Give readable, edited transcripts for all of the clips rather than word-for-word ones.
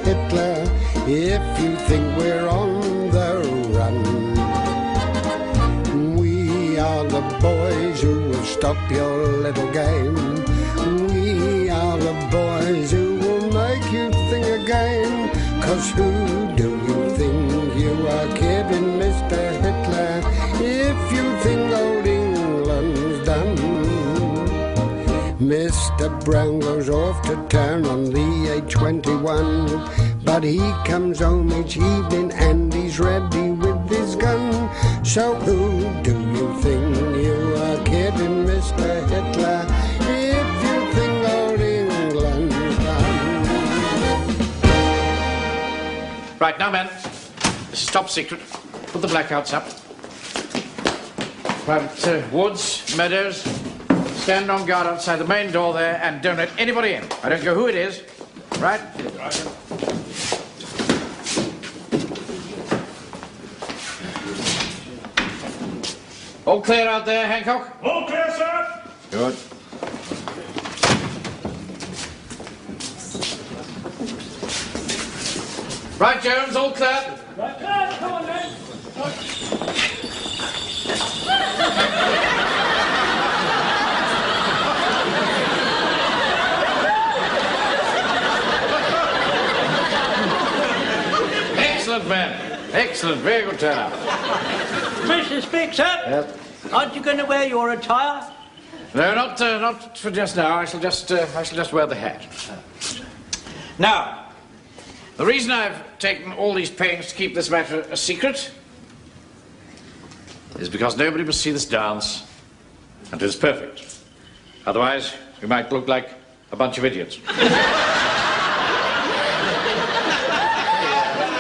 Hitler, if you think we're on the run. We are the boys who will stop your little game. We are the boys who will make you think again. 'Cause who do you think you are kidding, Mr. Hitler, if you think old England's done? Mr. Brown goes off to town on the A21, but he comes home each evening and he's ready with his gun. So who do you think you are kidding, Mr. Hitler, if you think old England's done? Right, now, men, this is top secret. Put the blackouts up. Private Woods, Meadows, stand on guard outside the main door there and don't let anybody in. I don't care who it is. Right? All clear out there, Hancock? All clear, sir. Good. Right, Jones, all clear? Right, clear. Come on, then. Excellent, men. Excellent. Very good turnout. Mr. Speaker, Yes. aren't you going to wear your attire? No, not for just now. I shall just wear the hat. Now, the reason I've taken all these pains to keep this matter a secret is because nobody must see this dance until it's perfect. Otherwise, we might look like a bunch of idiots.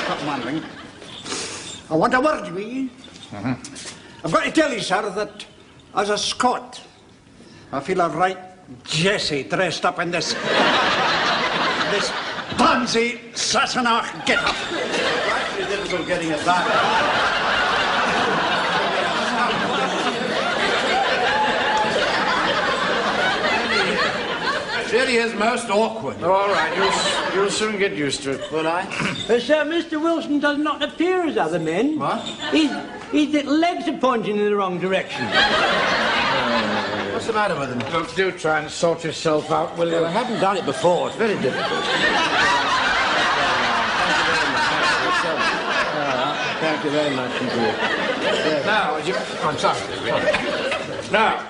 I'm wondering. I want a word with you. I've got to tell you, sir, that as a Scot, I feel a right Jesse dressed up in this pansy Sassenach get-up. It's actually difficult getting it back. It really is most awkward. All right, you'll soon get used to it. Will I? Sir, Mr. Wilson does not appear as other men. What? His little legs are pointing in the wrong direction. What's the matter with him? Look, do try and sort yourself out, will you? Well, I haven't done it before. It's very difficult. Thank you very much indeed. Now, I'm sorry. Now,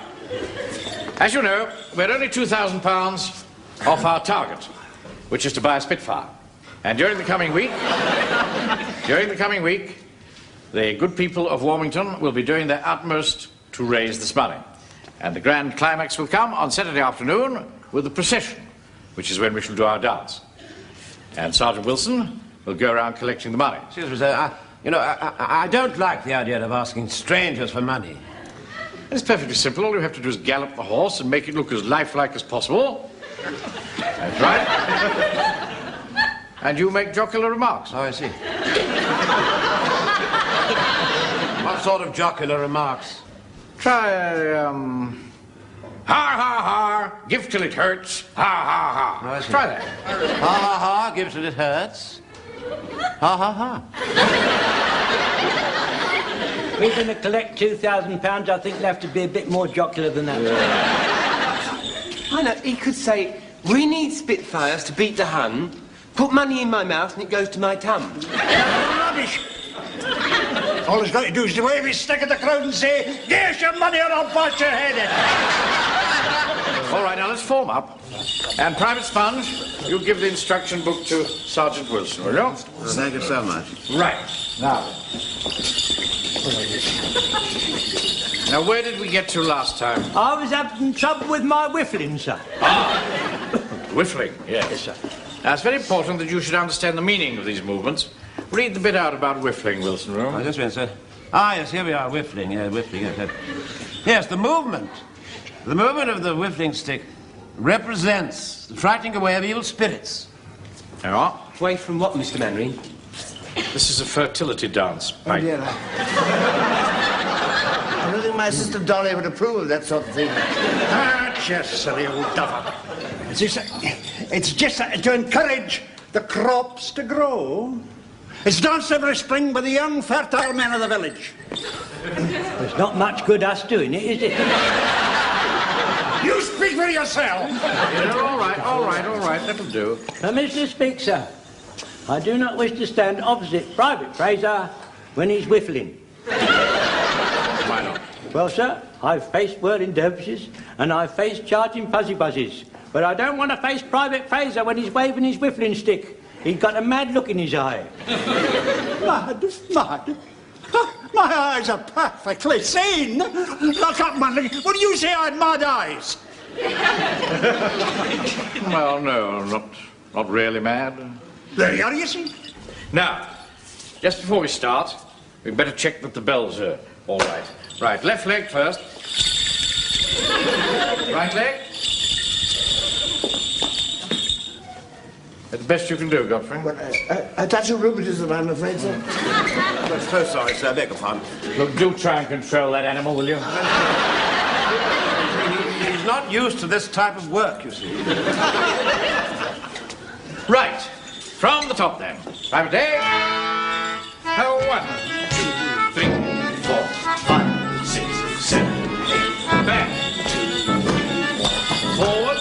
as you know, we're only £2,000 off our target, which is to buy a Spitfire. And during the coming week, the good people of Warmington will be doing their utmost to raise this money. And the grand climax will come on Saturday afternoon with the procession, which is when we shall do our dance. And Sergeant Wilson will go around collecting the money. Excuse me, sir. I don't like the idea of asking strangers for money. It's perfectly simple. All you have to do is gallop the horse and make it look as lifelike as possible. That's right. And you make jocular remarks. Oh, I see. What sort of jocular remarks? Try ha ha ha, give till it hurts, ha ha ha. Oh, I see. Try that. Ha ha ha, give till it hurts. Ha ha ha. We're going to collect £2,000. I think we'll have to be a bit more jocular than that. I know, he could say, we need Spitfires to beat the Hun, put money in my mouth and it goes to my tum. Rubbish! All he's got to do is to wave his stick at the crowd and say, "There's your money or I'll bust your head in." All right, now let's form up. And Private Sponge, you give the instruction book to Sergeant Wilson, will you? Well, thank you so much. Right. Now, where did we get to last time? I was having trouble with my whiffling, sir. Whiffling, yes. Yes, sir. Now, it's very important that you should understand the meaning of these movements. Read the bit out about whiffling, Wilson. Oh, just a minute, sir. Ah, yes, here we are, whiffling. Yeah, whiffling. Yes, yes, the movement. The movement of the whiffling stick represents the frightening away of evil spirits. There you are. Away from what, Mr. Manring? This is a fertility dance. Oh, dear. I don't think my sister Dolly would approve of that sort of thing. Ah, just silly old duffer. It's just to encourage the crops to grow. It's danced every spring by the young, fertile men of the village. There's not much good us doing it, is it? You speak for yourself. All right, that'll do. Mr. Speaker, sir, I do not wish to stand opposite Private Fraser when he's whiffling. Why not? Well, sir, I've faced whirling dervishes and I've faced charging fuzzy buzzes, but I don't want to face Private Fraser when he's waving his whiffling stick. He's got a mad look in his eye. Mad? My eyes are perfectly sane. Look up, man. What do you say I had mad eyes? Well, no, not really mad. There you are, you see. Now, just before we start, we'd better check that the bells are all right. Right, left leg first. Right leg. That's the best you can do, Godfrey. Well, a touch of rheumatism, I'm afraid, sir. I'm so sorry, sir. Beg your pardon. Look, do try and control that animal, will you? He's not used to this type of work, you see. Right, from the top then. Private day. 1, 2, 3, 4, 5, 6, 7, 8. Back. Forward.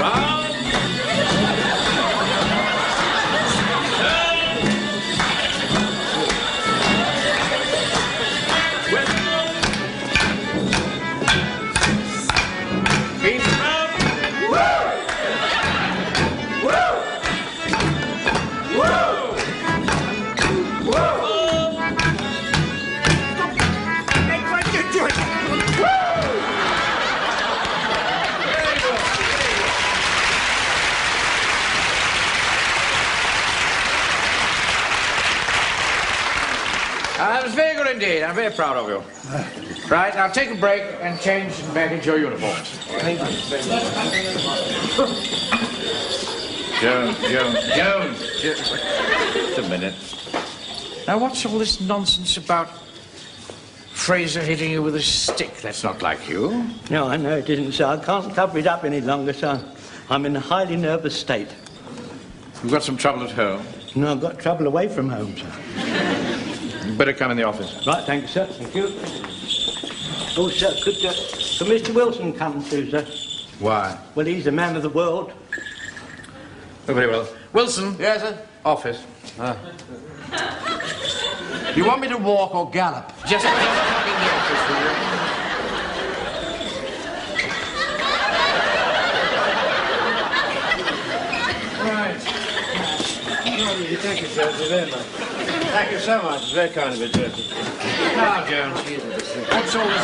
Round. That was very good indeed. I'm very proud of you. Right, now take a break and change back into your uniforms. Jones. Just a minute. Now, what's all this nonsense about Fraser hitting you with a stick? That's not like you. No, I know it isn't, sir. I can't cover it up any longer, sir. I'm in a highly nervous state. You've got some trouble at home. No, I've got trouble away from home, sir. You better come in the office. Right, thank you, sir. Thank you. Oh, sir, could Mr. Wilson come too, sir? Why? Well, he's a man of the world. Oh, very well. Wilson. Yes, sir? Office. You want me to walk or gallop? Just come in the office, will you? Right. Thank you, sir. Very much. Thank you so much. It's very kind of you, sir. Now, Jones, what's all this?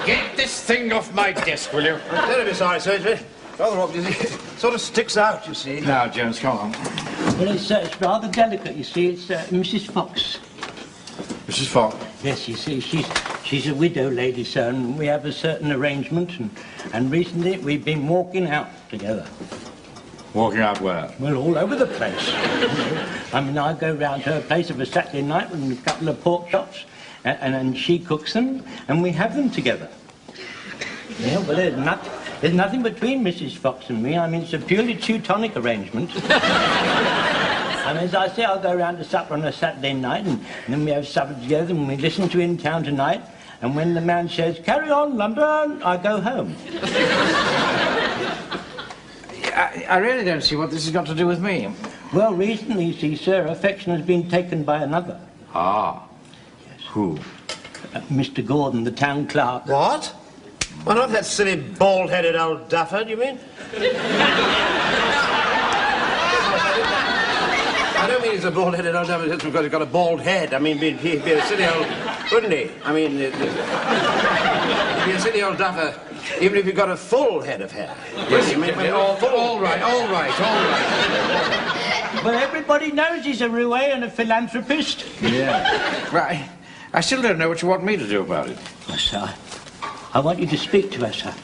Get this thing off my desk, will you? I'm terribly sorry, sir. It's rather obvious. It sort of sticks out, you see. Now, Jones, come on. Well, it's rather delicate, you see. It's Mrs. Fox. Mrs. Fox? Yes, you see, she's a widow lady, sir, and we have a certain arrangement, and recently we've been walking out together. Walking out where? Well, all over the place. I mean, I go round to her place of a Saturday night with a couple of pork chops, and she cooks them, and we have them together. Yeah, well, there's nothing between Mrs. Fox and me. I mean, it's a purely Teutonic arrangement. And as I say, I'll go round to supper on a Saturday night, and then we have supper together, and we listen to In Town Tonight, and when the man says, "Carry on, London," I go home. I really don't see what this has got to do with me. Well, recently, you see, sir, affection has been taken by another. Ah. Yes. Who? Mr. Gordon, the town clerk. What? Well, not that silly, bald-headed old duffer, do you mean? I don't mean he's a bald-headed old duffer just because he's got a bald head. I mean, he'd be a silly old... Wouldn't he? I mean, he'd be a silly old duffer even if he got a full head of hair. Yes, I mean, all right. Well, everybody knows he's a roue and a philanthropist. Yeah. Right. I still don't know what you want me to do about it. Well, sir, I want you to speak to her, sir.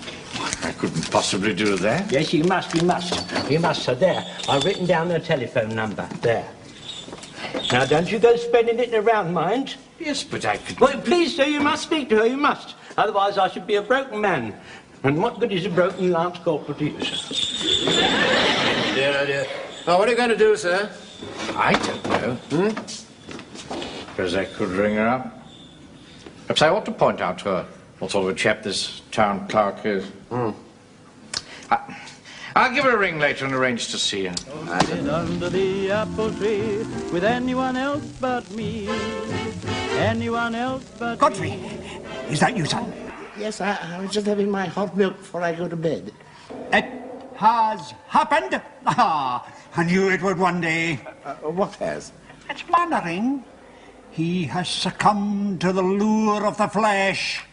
I couldn't possibly do that. Yes, you must. You must, sir. There. I've written down her telephone number. There. Now, don't you go spreading it around, mind? Yes, but I could... Well, please, sir, you must speak to her. You must. Otherwise, I should be a broken man. And what good is a broken lance corporal to you, sir? Dear, oh dear. Now, what are you going to do, sir? I don't know. Because I could ring her up. Perhaps I ought to point out to her what sort of a chap this town clerk is. I'll give her a ring later and arrange to see her. Under the apple tree with anyone else but me. Anyone else but Godfrey, is that you, son? Yes, I was just having my hot milk before I go to bed. It has happened. Ah, I knew it would one day. What has? It's Mannering. He has succumbed to the lure of the flesh.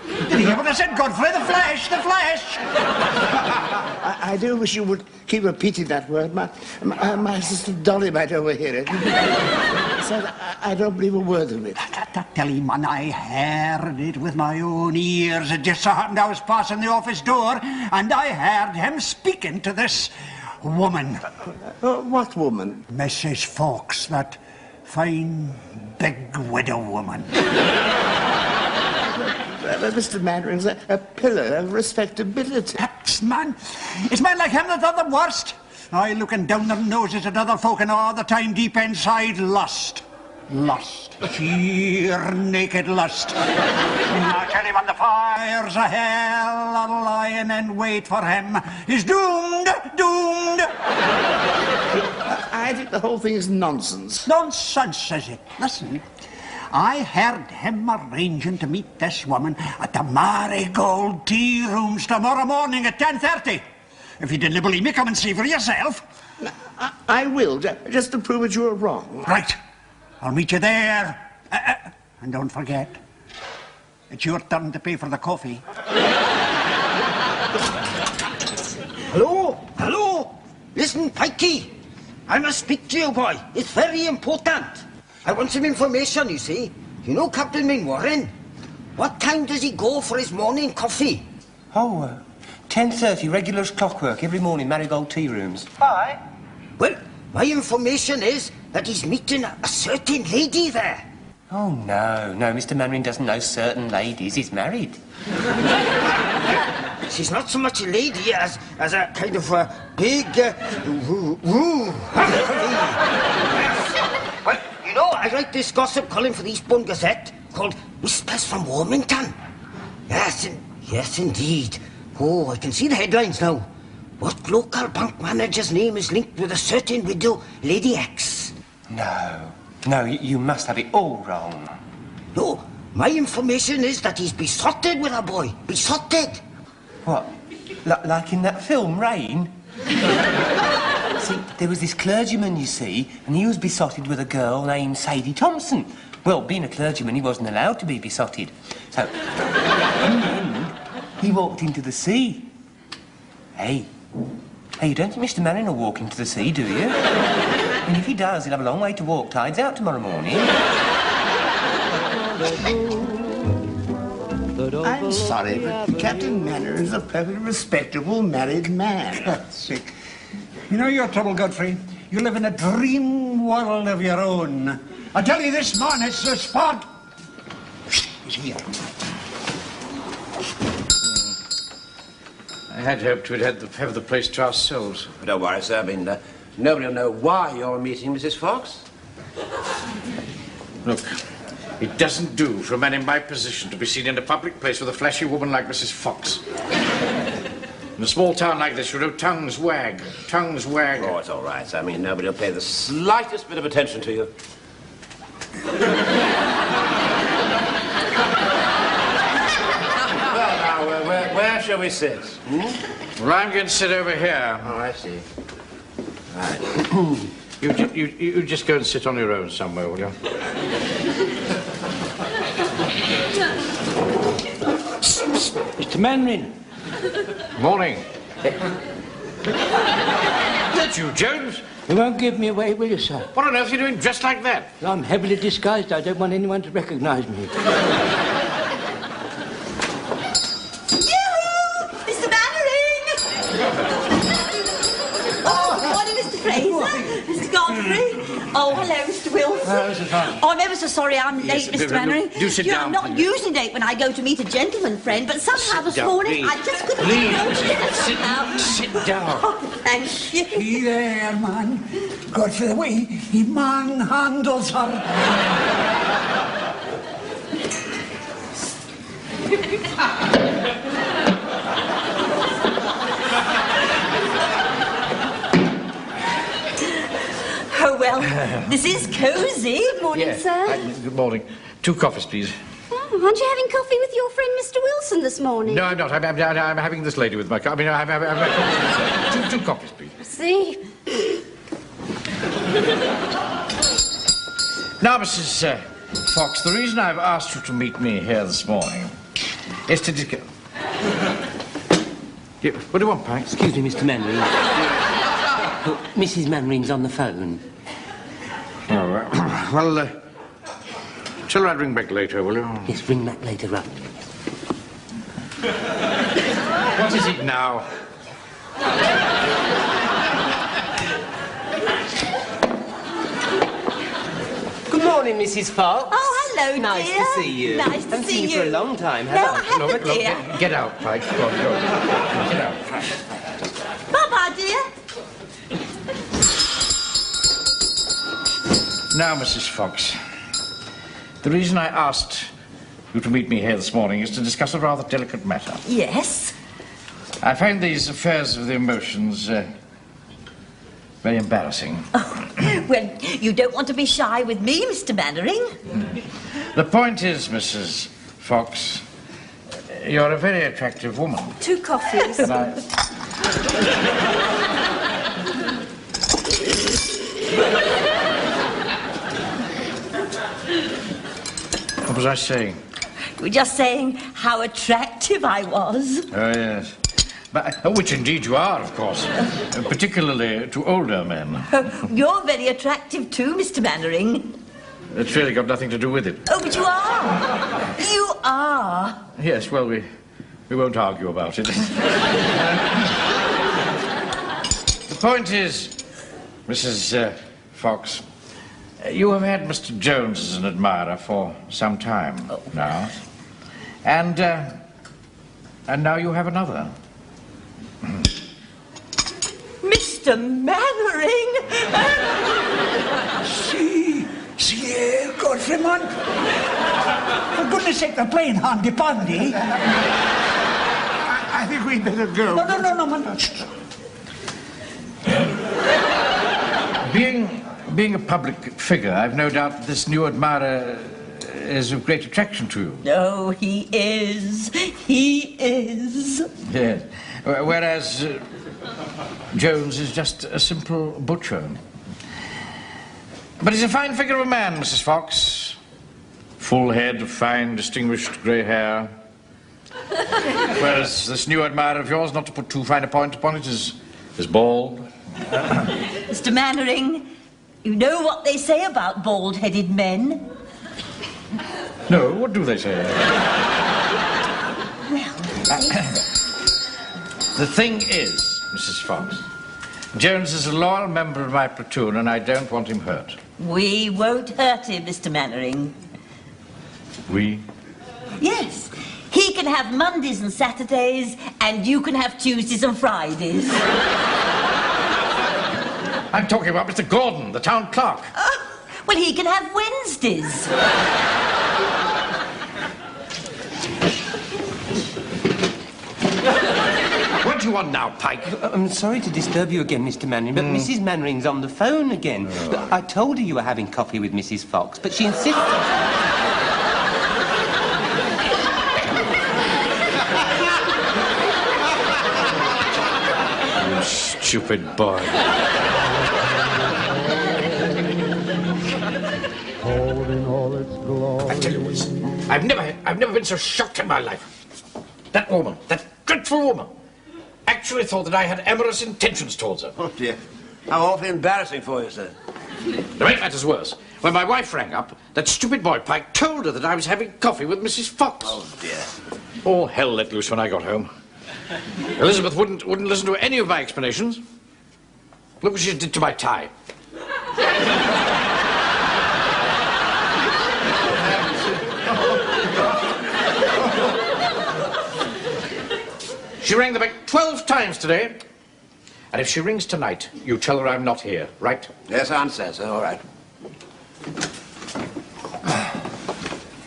Did you hear what I said, Godfrey? The flesh, the flesh! I do wish you would keep repeating that word. My assistant Dolly might overhear it. So I don't believe a word of it. Tell him, man, I heard it with my own ears. It just so happened I was passing the office door, and I heard him speaking to this woman. What woman? Mrs. Fox, that fine, big widow woman. Mr. Mandarin's a pillar of respectability. Perhaps, man. It's men like him that are the worst. I looking down their noses at other folk and all the time deep inside lust. Lust. Sheer naked lust. I tell you, when the fires of hell are lying in wait for him, he's doomed, doomed. I think the whole thing is nonsense. Nonsense, is it? Listen. I heard him arranging to meet this woman at the Marigold Tea Rooms tomorrow morning at 10:30. If you didn't believe me, come and see for yourself. I will, just to prove that you are wrong. Right. I'll meet you there. And don't forget, it's your turn to pay for the coffee. Hello? Hello? Listen, Pikey. I must speak to you, boy. It's very important. I want some information, you see. You know Captain Mainwaring? What time does he go for his morning coffee? 10:30, regular as clockwork, every morning, Marigold Tea Rooms. Why? Well, my information is that he's meeting a certain lady there. Oh, no, Mr. Mannering doesn't know certain ladies. He's married. She's not so much a lady as a kind of a big... Well, you know, I write this gossip column for the Eastbourne Gazette called Whispers from Warmington. Yes, indeed. Oh, I can see the headlines now. What local bank manager's name is linked with a certain widow, Lady X? No, you must have it all wrong. No, my information is that he's besotted with a boy. Besotted. What? Like in that film, Rain? See, there was this clergyman, you see, and he was besotted with a girl named Sadie Thompson. Well, being a clergyman, he wasn't allowed to be besotted. So, in the end, he walked into the sea. Hey, you don't think Mr. Mannering will walk into the sea, do you? And if he does, he'll have a long way to walk. Tide's out tomorrow morning. I'm sorry, but Captain Mannering is a perfectly respectable married man. God's sake. You know your trouble, Godfrey? You live in a dream world of your own. I tell you this, man, it's the spot. He's here. I had hoped we'd have the place to ourselves. Don't worry, sir. I mean, nobody will know why you're meeting Mrs. Fox. Look, it doesn't do for a man in my position to be seen in a public place with a flashy woman like Mrs. Fox. In a small town like this, you know, tongues wag. Tongues wag. Oh, it's all right, sir. I mean, nobody will pay the slightest bit of attention to you. Well, now, where shall we sit? Well, I'm going to sit over here. Oh, I see. Right. You just go and sit on your own somewhere, will you? Mr. Mannering. Morning. That's you, Jones. You won't give me away, will you, sir? What on earth are you doing dressed like that? I'm heavily disguised. I don't want anyone to recognize me. Mr. Mannering! Oh, good morning, Mr. Fraser. Mr. Godfrey. Oh, hello, Mr. Wilson. Mrs. Fox. Oh, I'm ever so sorry I'm Yes, late, Mr. look, Mannering. do sit You know, down, I'm not please. usually late when I go to meet a gentleman friend, but somehow Sit this down, morning please. I just couldn't Sit down. Oh, thank you. He there, man. God for the way he manhandles her. Oh, well, this is cosy. Morning, Yes. sir. Good morning. 2 coffees, please. Oh, aren't you having coffee with your friend Mr. Wilson this morning? No, I'm not. I'm having this lady with my coffee. I mean, I'm having my coffee. Two coffees, please. See? Now, Mrs. Fox, the reason I've asked you to meet me here this morning is to discuss... What do you want, Pike? Excuse me, Mr. Mannering. Oh, Mrs. Mannering's on the phone. Oh, well, tell her I'd ring back later, will you? Yes, ring back later up. What is it now? Good morning, Mrs. Fox. Oh, hello, Nice dear. to see you. Nice to Haven't see seen you for a long time, No, have I I? haven't, dear. Get out, Pike. Go on, go. Get out. Bye-bye, dear. Now, Mrs. Fox, the reason I asked you to meet me here this morning is to discuss a rather delicate matter. Yes? I find these affairs of the emotions very embarrassing. Oh, well, you don't want to be shy with me, Mr. Mannering. The point is, Mrs. Fox, you're a very attractive woman. 2 coffees. And I... What was I saying? You were just saying how attractive I was. Oh, yes. But, which indeed you are, of course. Particularly to older men. You're very attractive too, Mr. Mannering. It's really got nothing to do with it. Oh, but you are. You are. Yes, well, we won't argue about it. The point is, Mrs. Fox, you have had Mr. Jones as an admirer for some time now. And now you have another. Mr. Mannering! See here, Godfrey, man. For goodness sake, they're playing handy-pandy. I think we'd better go. No, man. Being a public figure, I've no doubt that this new admirer is of great attraction to you. Oh, he is. He is. Yes. Whereas Jones is just a simple butcher. But he's a fine figure of a man, Mrs. Fox. Full head, fine, distinguished grey hair. Whereas this new admirer of yours, not to put too fine a point upon it, is bald. Mr. Mannering, you know what they say about bald-headed men? No, what do they say? Well, The thing is, Mrs. Fox, Jones is a loyal member of my platoon and I don't want him hurt. we won't hurt him, Mr. Mannering. We? Yes. He can have Mondays and Saturdays, and you can have Tuesdays and Fridays. I'm talking about Mr. Gordon, the town clerk. Oh, well, he can have Wednesdays. What do you want now, Pike? I'm sorry to disturb you again, Mr. Mannering, but Mrs. Mannering's on the phone again. I told her you were having coffee with Mrs. Fox, but she insisted. You stupid boy. Holding all its glory. I tell you this, I've never been so shocked in my life. That woman, that dreadful woman, actually thought that I had amorous intentions towards her. Oh, dear. How awfully embarrassing for you, sir. To make matters worse, when my wife rang up, that stupid boy Pike told her that I was having coffee with Mrs. Fox. Oh, dear. All hell let loose when I got home. Elizabeth wouldn't listen to any of my explanations. Look what she did to my tie. She rang the bank 12 times today. And if she rings tonight, you tell her I'm not here, right? Yes, Aunt says so. All right.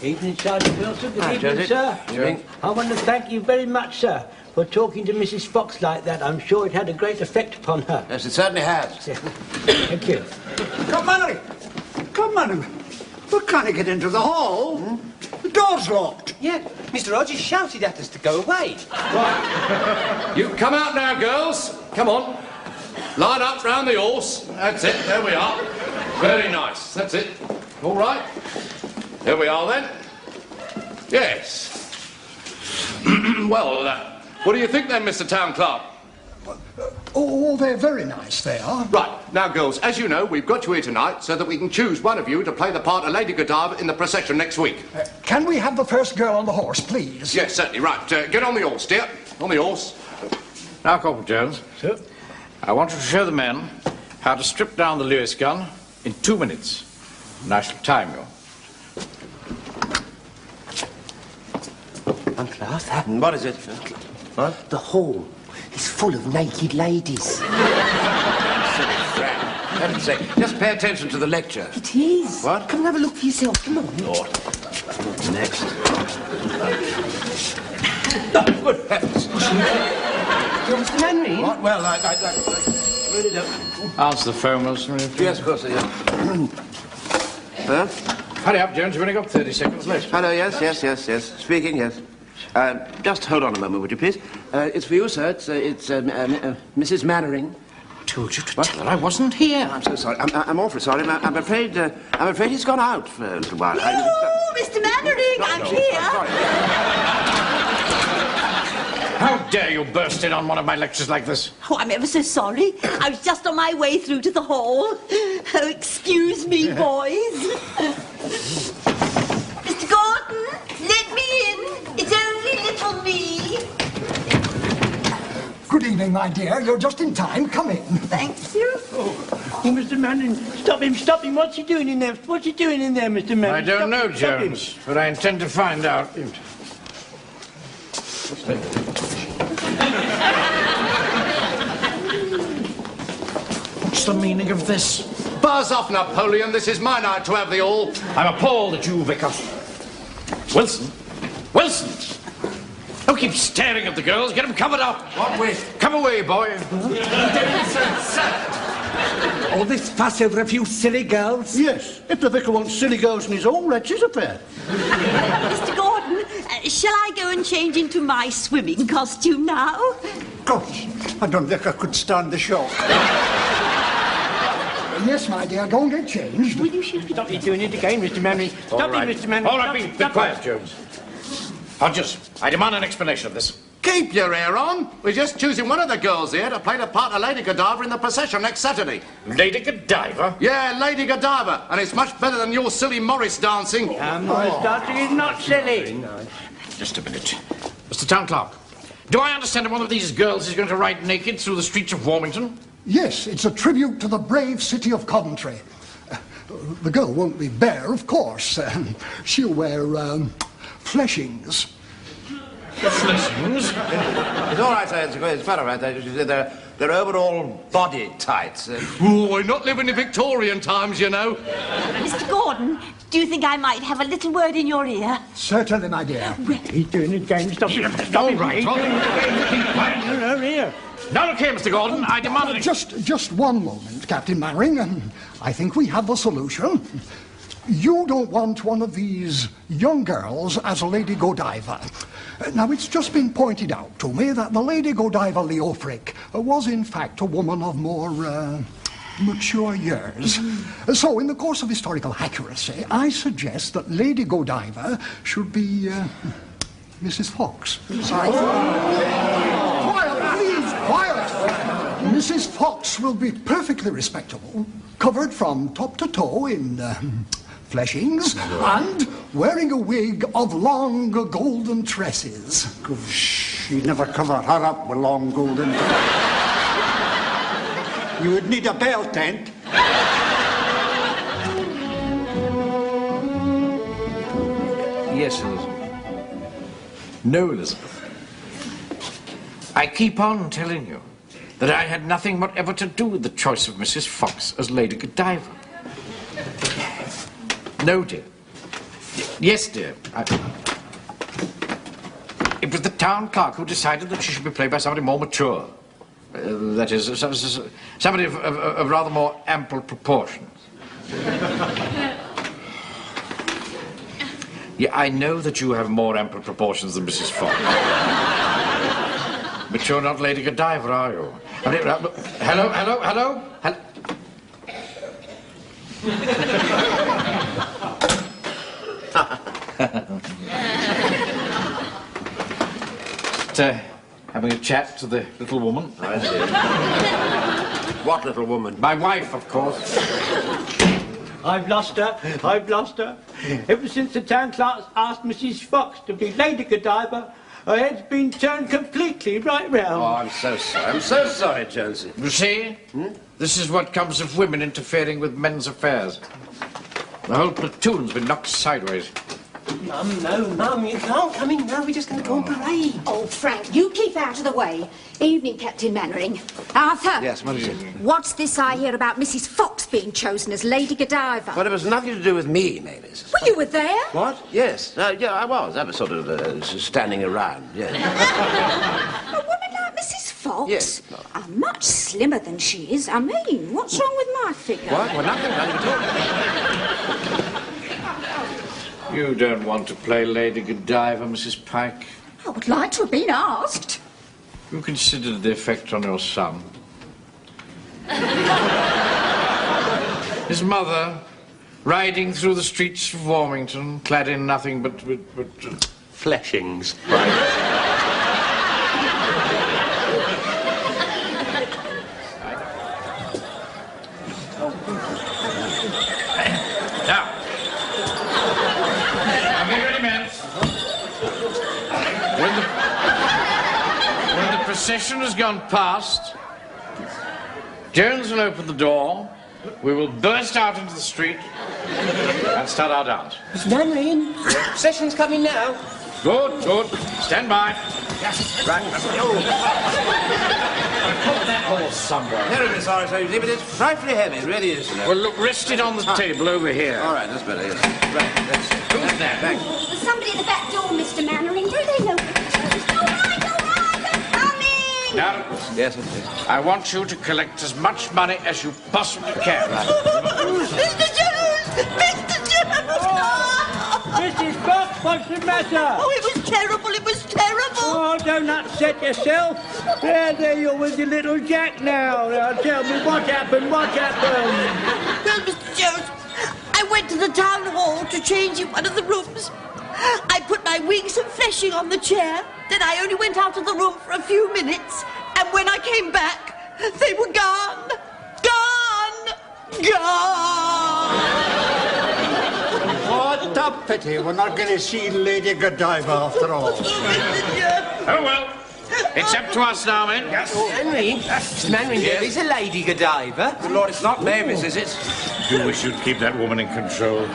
Evening, Sergeant Wilson. Good evening, Josie. sir. Evening. I want to thank you very much, sir, for talking to Mrs. Fox like that. I'm sure it had a great effect upon her. Yes, it certainly has. Thank you. Come, Mannery. Come, Mannery. We can't get into the hall. The door's locked. Yeah, Mr. Rogers shouted at us to go away. Right. You come out now, girls. Come on. Line up round the horse. That's it. There we are. Very nice. That's it. All right. There we are, then. Yes. Well, what do you think, then, Mr. Town Clerk? Oh, they're very nice, they are. Right. Now, girls, as you know, we've got you here tonight so that we can choose one of you to play the part of Lady Godiva in the procession next week. Can we have the first girl on the horse, please? Yes, certainly. Right. Get on the horse, dear. On the horse. Now, Corporal Jones. Sir? I want you to show the men how to strip down the Lewis gun in 2 minutes. And I shall time you. Uncle Arthur, What is it? What? the hall is full of naked ladies. Heaven's sake. Just pay attention to the lecture. It is. What? Come and have a look for yourself. Come on. Lord. What's next? Good heavens. Mr. Manry? What? Well, really don't... Answer the phone, Wilson. Yes, of course, yeah. Huh? Hurry up, Jones. You've only got 30 seconds left. Hello, yes. Speaking, yes. Just hold on a moment, would you, please? It's for you, sir. It's Mrs. Mannering. Told you to tell her I wasn't here. I'm so sorry. I'm awfully sorry. I'm afraid he's gone out for a little while. Oh, Mr. Mannering, I'm here. Sorry. How dare you burst in on one of my lectures like this? Oh, I'm ever so sorry. I was just on my way through to the hall. Oh, excuse me, boys. Mr. Gordon, let me in. It's only little me. Good evening, my dear. You're just in time. Come in. Thank you. Oh, Mr. Manning, stop him. What's he doing in there? What's he doing in there, Mr. Manning? I don't know, Jones, but I intend to find out. What's the meaning of this? Buzz off, Napoleon. This is my night to have the all. I'm appalled at you, Vicar. Wilson! Wilson! Don't keep staring at the girls. Get them covered up. What with? Come away, boy. All this fuss over a few silly girls? Yes, if the vicar wants silly girls in his own, that's his affair. Mr. Gordon, shall I go and change into my swimming costume now? Gosh, I don't think I could stand the shock. Yes, my dear, go and get changed. Will you stop you doing it again, Mr. Manning? Stop it, Mr. Manning. All right, be quiet, Jones. Hodges, I demand an explanation of this. Keep your ear on. We're just choosing one of the girls here to play the part of Lady Godiva in the procession next Saturday. Lady Godiva? Yeah, Lady Godiva. And it's much better than your silly Morris dancing. Morris dancing is not silly. Just a minute. Mr. Town Clerk, do I understand one of these girls is going to ride naked through the streets of Warmington? Yes, it's a tribute to the brave city of Coventry. The girl won't be bare, of course. She'll wear fleshings. Fleshings? It's all right, sir. It's quite all right. They're overall body tights. Oh, we're not living in Victorian times, you know. Mr. Gordon, do you think I might have a little word in your ear? Certainly, my dear. He's doing it again. Stop him. Stop him. Right, He's doing it again. Keep quiet. No, here. Now, look here, Mr. Gordon. I demand an... Just one moment, Captain Mannering. I think we have the solution. You don't want one of these young girls as Lady Godiva. Now, it's just been pointed out to me that the Lady Godiva Leofric was, in fact, a woman of more mature years. So, in the course of historical accuracy, I suggest that Lady Godiva should be Mrs. Fox. Quiet, please, quiet! Mrs. Fox will be perfectly respectable, covered from top to toe in fleshings, and wearing a wig of long golden tresses. Gosh, you'd never cover her up with long golden... You would need a bell tent. Yes, Elizabeth. No, Elizabeth. I keep on telling you that I had nothing whatever to do with the choice of Mrs. Fox as Lady Godiva. No, dear. Yes, dear. It was the town clerk who decided that she should be played by somebody more mature. That is, somebody of rather more ample proportions. Yeah, I know that you have more ample proportions than Mrs. Fox. But you're not Lady Godiva, are you? Hello? Having a chat to the little woman. I see. What little woman? My wife, of course. I've lost her. Ever since the town clerk asked Mrs. Fox to be Lady Godiva, her head's been turned completely right round. Oh, I'm so sorry. I'm so sorry, Jonesy. You see? This is what comes of women interfering with men's affairs. The whole platoon's been knocked sideways. Mum, no, Mum, you can't come in now. We're just going to go on parade. Oh, Frank, you keep out of the way. Evening, Captain Mannering. Arthur. Yes, what is it? What's this I hear about Mrs. Fox being chosen as Lady Godiva? Well, it was nothing to do with me, Mavis. Well, you were there. What? Yes. Yeah, I was. I was sort of standing around, yes. A woman like Mrs. Fox? Yes. I'm much slimmer than she is. I mean, what's wrong with my figure? What? Well, nothing at all. You don't want to play Lady Godiva, Mrs. Pike. I would like to have been asked. You considered the effect on your son. His mother, riding through the streets of Warmington, clad in nothing but Fleshings. Now, get ready, men. When the procession has gone past, Jones will open the door, we will burst out into the street and start our dance. Mr. Mannering, procession's coming now. Good. Stand by. Yes, right. Put that horse somewhere. Here it is, sorry, but it's frightfully heavy, it really is. Well, look, rest it on the table over here. All right, that's better, yes. Right, that's it. Who's there? Thanks. There's somebody at the back door, Mr. Mannering. Do they know? All right, they're coming! Now, Yes. I want you to collect as much money as you possibly can. Mr. Jones! Mr. Jones! Mrs. Fox, what's the matter? Oh, it was terrible, it was terrible! Oh, don't upset yourself. There you're with your little Jack now. Now, tell me, what happened? Well, Mr. Jones, I went to the town hall to change in one of the rooms. I put my wings and fleshing on the chair. Then I only went out of the room for a few minutes. And when I came back, they were gone. Gone! What a pity. We're not going to see Lady Godiva after all. Oh, well. It's up to us now, men. Yes. Mannering, Mr. Mannering, there is a Lady Godiva. Good Lord, it's not Mavis, is it? You wish you'd keep that woman in control.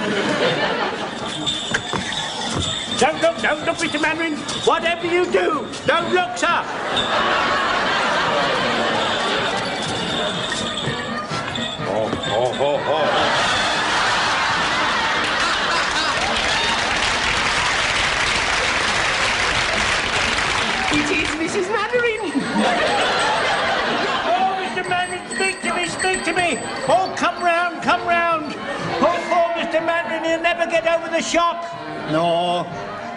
Don't look, Mr. Mannering. Whatever you do, don't look, sir. Oh. It is Mrs. Mannering. Oh, Mr. Mannering, speak to me. Oh, come round. Poor Mr. Mannering, he'll never get over the shock. No,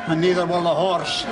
and neither will the horse.